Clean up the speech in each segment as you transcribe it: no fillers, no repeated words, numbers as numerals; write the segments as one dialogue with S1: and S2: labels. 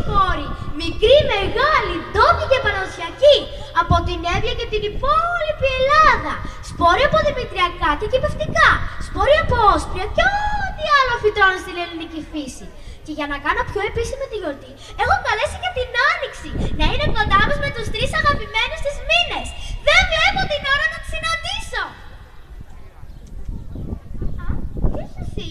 S1: σπόροι, μικροί, μεγάλοι, ντόπιοι και παραδοσιακοί, από την Εύβοια και την υπόλοιπη Ελλάδα. Σπόροι από δημητριακά και κυπευτικά, σπόροι από όσπρια και ό,τι άλλο φυτρώνει στην ελληνική φύση. Και για να κάνω πιο επίσημη τη γιορτή, έχω καλέσει και την Άνοιξη να είναι κοντά μας με τους 3 αγαπημένους της μήνες. Δεν βλέπω την ώρα να τους συναντήσω. Α, ποιος εσύ?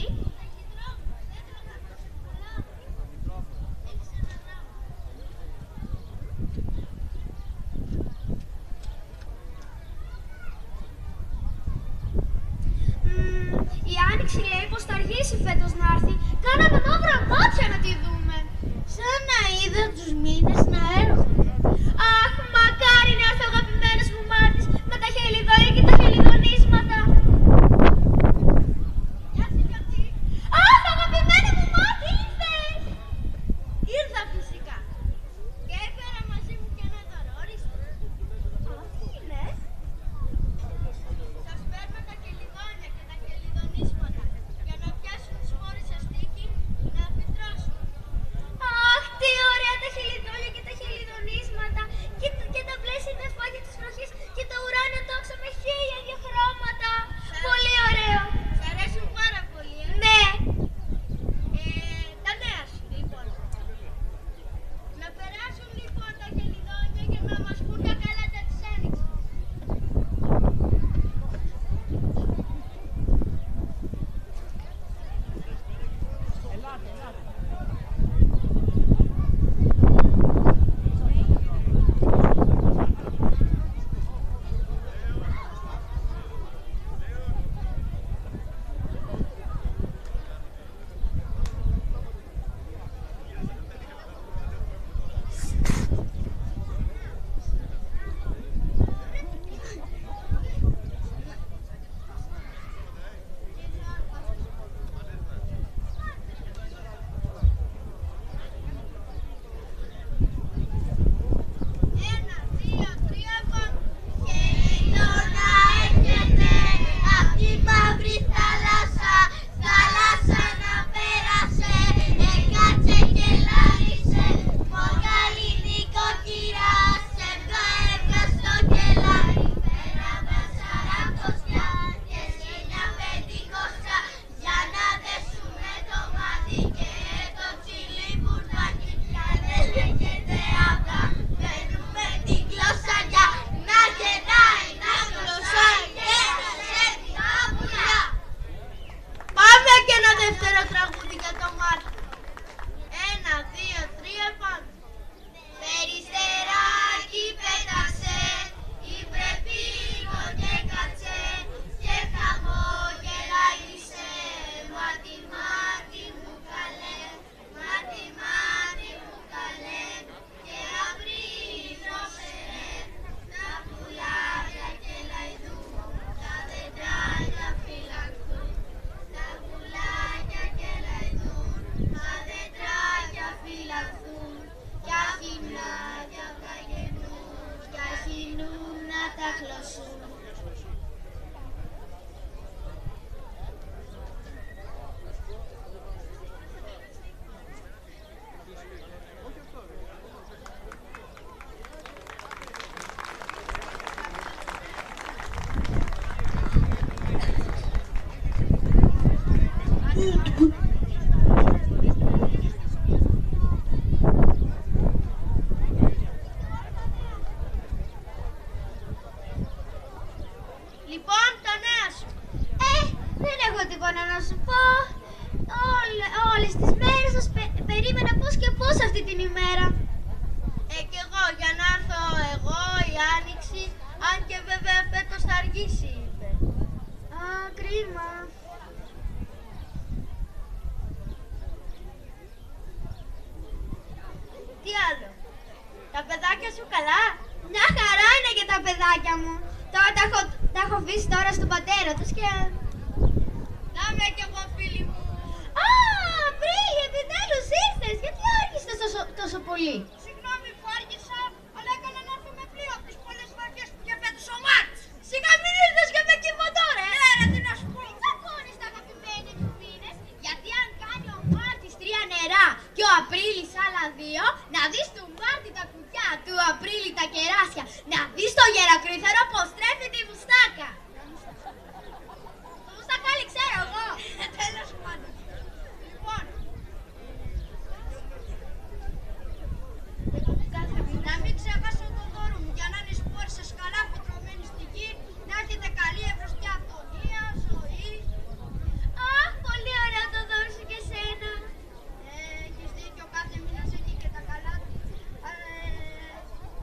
S1: Η Άνοιξη λέει πως θα αργήσει φέτος να έρθει. Κάναμε μαύρα μάτια να τη δούμε. Σαν να είδα τους μήνες να έρχονται. Αχ, μακάρι να έρθει ο αγαπημένος μου Μάρτης με τα χελιδόνια και τα χελιδονίσματα. Γεια σου, Γιώτη. Αχ, αγαπημένη μου Μάρτη, ήρθες. Ήρθα φυσικά. Και έφερα μαζί μου και ένα δώρο, ορίστε. Α, τι είναι? Σας παίρνω τα χελιδόνια και τα χελιδονίσματα για να πιάσουν τις σπόρες σας στίκι να φυτρώσουν. Αχ, τι ωραία τα χελιδόνια και τα χελιδονίσματα και τα πλαίσια φάγια της βροχής και το ουράνιο τόξο με 1000 χρώματα. Πολύ ωραίο. Σ' αρέσουν πάρα πολύ, Ναι. Τα νέα σου, λοιπόν. Να περάσουν λοιπόν τα χελιδόνια και να μας πούν τα κάλατα της Άνοιξης. Λοιπόν, τα νέα σου. Δεν έχω τίποτα να σου πω. Όλες τις μέρες σας περίμενα πώς και πώς αυτή την ημέρα. Κι εγώ, για να έρθω εγώ, η Άνοιξη, αν και βέβαια φέτος θα αργήσει, είπε. Α, κρίμα. Τι άλλο? Τα παιδάκια σου καλά? Μια χαρά είναι και τα παιδάκια μου. Τώρα τα έχω αφήσει τώρα στον πατέρα τους και... Να είμαι κι εγώ, φίλοι μου. Α, Απρίλη, επιτέλους ήρθες. Γιατί άργησες τόσο πολύ?
S2: Συγγνώμη που άργησα, αλλά έκανα να έρθω με πλοίο από τις πολλές βάρκες που είχε φέτος ο Μάρτς.
S1: Σιγά μην ήρθες και με κυβωτόρα,
S2: Ναι, ρε, τι να σου πω.
S1: Τι θα κάνεις τα αγαπημένοι μου μήνες? Γιατί αν κάνει ο Μάρτης 3 νερά και ο Απρίλη άλλα 2, να δεις του Μάρτη τα κουκιά, του Απρίλη τα κεράσια, να δεις το γεροκρίθαρο πως τρέφει τη μουστάκα. Το μουστακάλι ξέρω εγώ.
S2: Τέλος πάντων. Λοιπόν, να μην ξεχάσω το δώρο μου για να είναι σπόροι σε σκαλάπι τρωμένοι στη γη, να έχετε καλή ευρωστιά αυτονία, ζωή.
S1: Αχ, πολύ ωραίο το δώρο σου και σένα.
S2: Έχεις δίκιο, κάθε μήνας έχει και τα καλά του.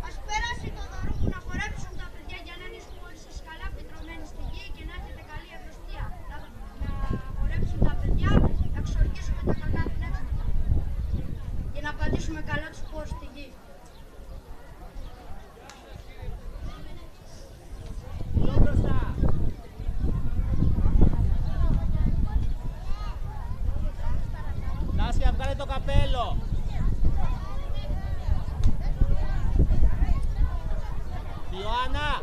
S2: Ας πέρασει το δώρο μου να χορέψουν τα παιδιά για να είναι σπόροι σε σκαλάπι τρωμένοι στη γη και να έχετε καλή ευρωστιά. Να χορέψουν τα παιδιά, να ξορκίσουμε τα κακά πνεύματα και να πατήσουμε καλά τους σπόρους στη γη.
S3: Νάσια, βγάλε το καπέλο. Ιωάννα.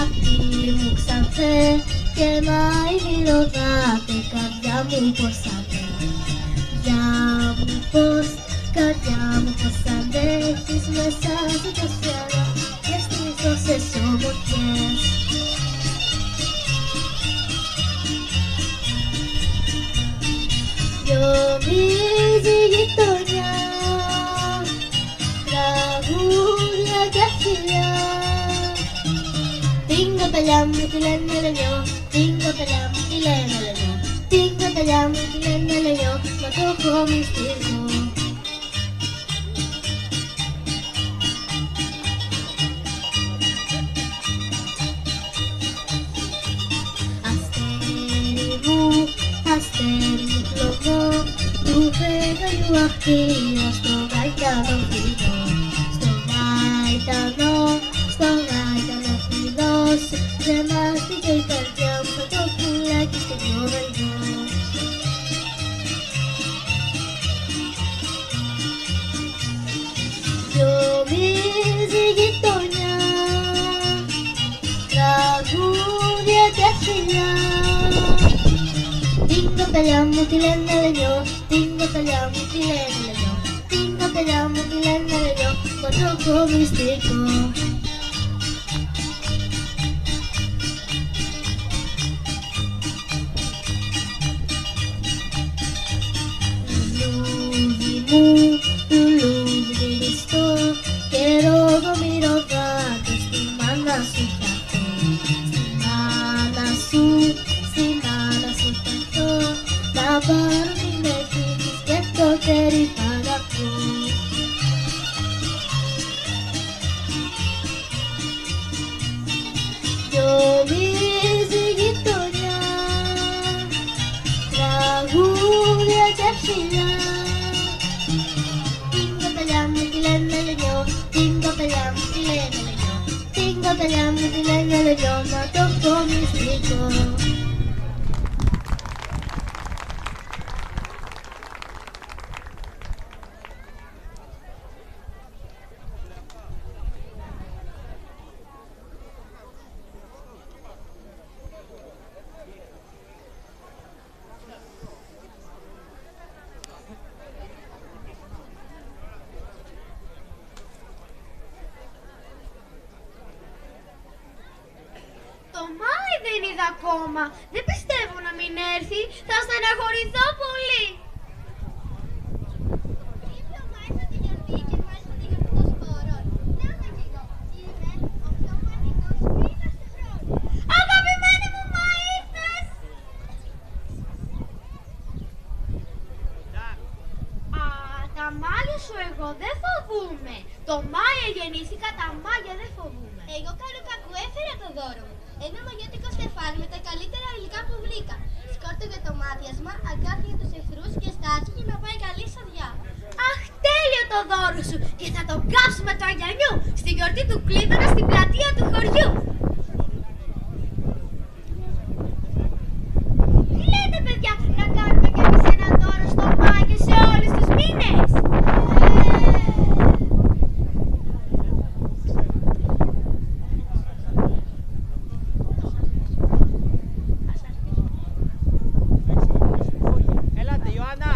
S4: Αυτή μου ξαφέ και μάει ρωτάτε καρδιά μου πως αντέχεις. Καρδιά μου πως, καρδιά μου πως αντέχεις μέσα σε τόση ώρα και στις τόσες ομορφιές. Γιομίζει η γειτονιά, τραγούδια και φιλιά. Την κοπελιά μου τη λένε Λενιό, την κοπελιά μου τη λένε Λενιό, την κοπελιά μου τη λένε Λενιό, μα το έχω μυστικό. Αστέρι μου πλωμό, του φεγγαριού αχτήρα στο γαϊτανό φιδό, στο γαϊτανό φιδός, ζεμάστηκε η καρδιά μου σαν το πουλάκι στο βορειό. Γιομίζει η γειτονιά, τραγούδια και φιλιά. Την κοπελιά μου τη λένε Λενιό, την κοπελιά μου τη λένε Λενιό, την κοπελιά μου τη λένε Λενιό, μα το έχω μυστικό. Λουλούδι ληστό, καιρό το μυρωδάτο, στη μάνα σου φταθώ, στη μάνα σου φταθώ, να πάρω την ευθύνη και το τέρι θα αγαπώ. Γιομίζει η γειτονιά, τραγούδια και φιλιά. Την κοπελιά μου τη λένε Λενιό, την κοπελιά μου τη λένε Λενιό, την κοπελιά μου τη λένε Λενιό, μα το έχω μυστικό.
S1: Το Μάη δεν είδα ακόμα. Δεν πιστεύω να μην έρθει. Θα στεναχωρηθώ πολύ.
S4: Ήρθε ο Μάης από τη γιορτή και μάλιστα τη γιορτή των σπόρων. Να είμαι κι εγώ. Είμαι ο πιο μαγικός φίλος του χρόνου.
S1: Αγαπημένη μου Μάη, ήρθες! Α, τα μάγια σου εγώ δεν φοβούμαι. Το Μάη γεννήθηκα, τα μάγια δεν φοβούμαι.
S4: Εγώ κάνω κακού έφερα το δώρο μου. Ένα μαγιάτικο στεφάνι με τα καλύτερα υλικά που βρήκα. Σκόρτο για το μάτιασμα, αγκάθι για τους εχθρούς και στάχη για να πάει καλή σαδιά.
S1: Αχ, τέλεια! τέλειο το δώρο σου και θα το κάψουμε του Αγιανιού στη γιορτή του Κλείδωνα στην πλατεία του χωριού. Τι λέτε, παιδιά, να κάνουμε κι εμείς ένα δώρο στο Μάη και σε όλους τους μήνες?
S3: Έλατε, Ιωάννα.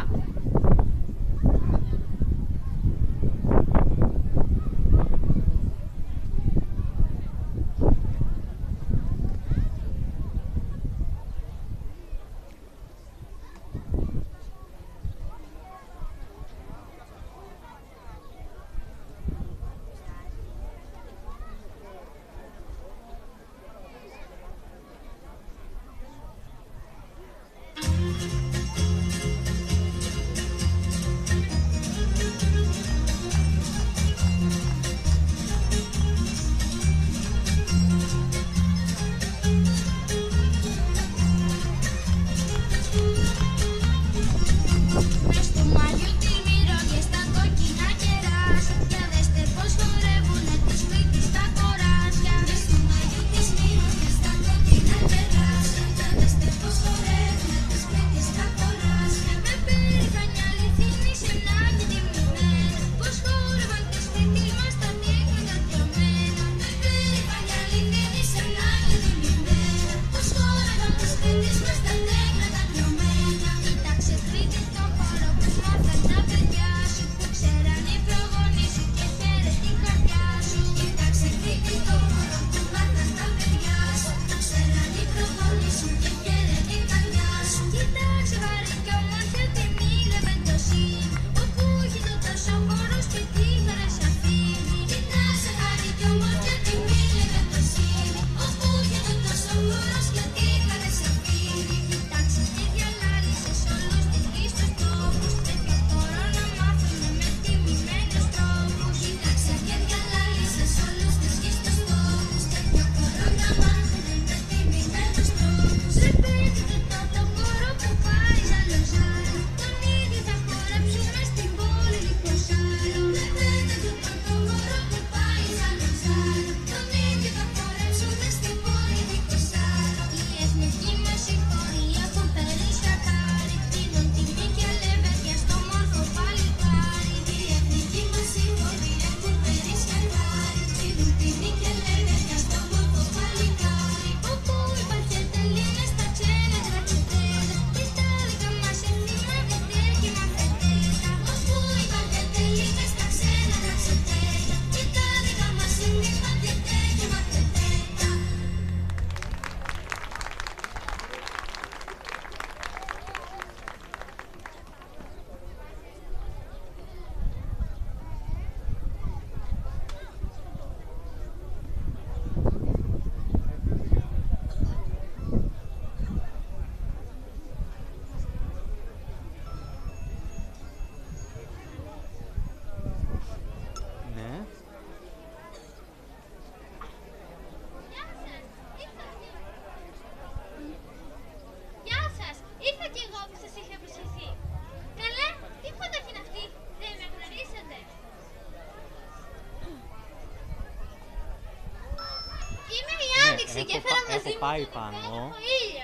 S3: Έχω πάει πάνω.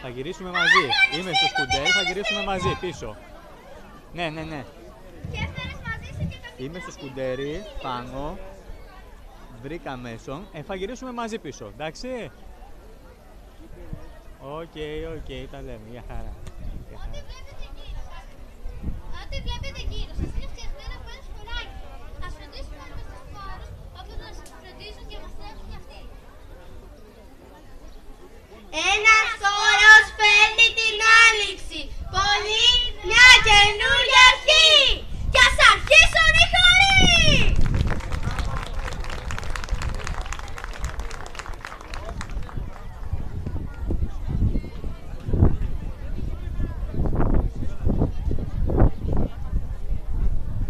S3: Θα γυρίσουμε μαζί. Είμαι στο σκουντέρ, θα γυρίσουμε μαζί πίσω. Ναι. Είμαι στο σκουντέρι πάνω. Βρήκα μέσον. Θα γυρίσουμε μαζί πίσω. Εντάξει. Οκ, τα λέμε. Για χαρά.
S1: Ό,τι βλέπετε γύρω σας είναι φτιαγμένο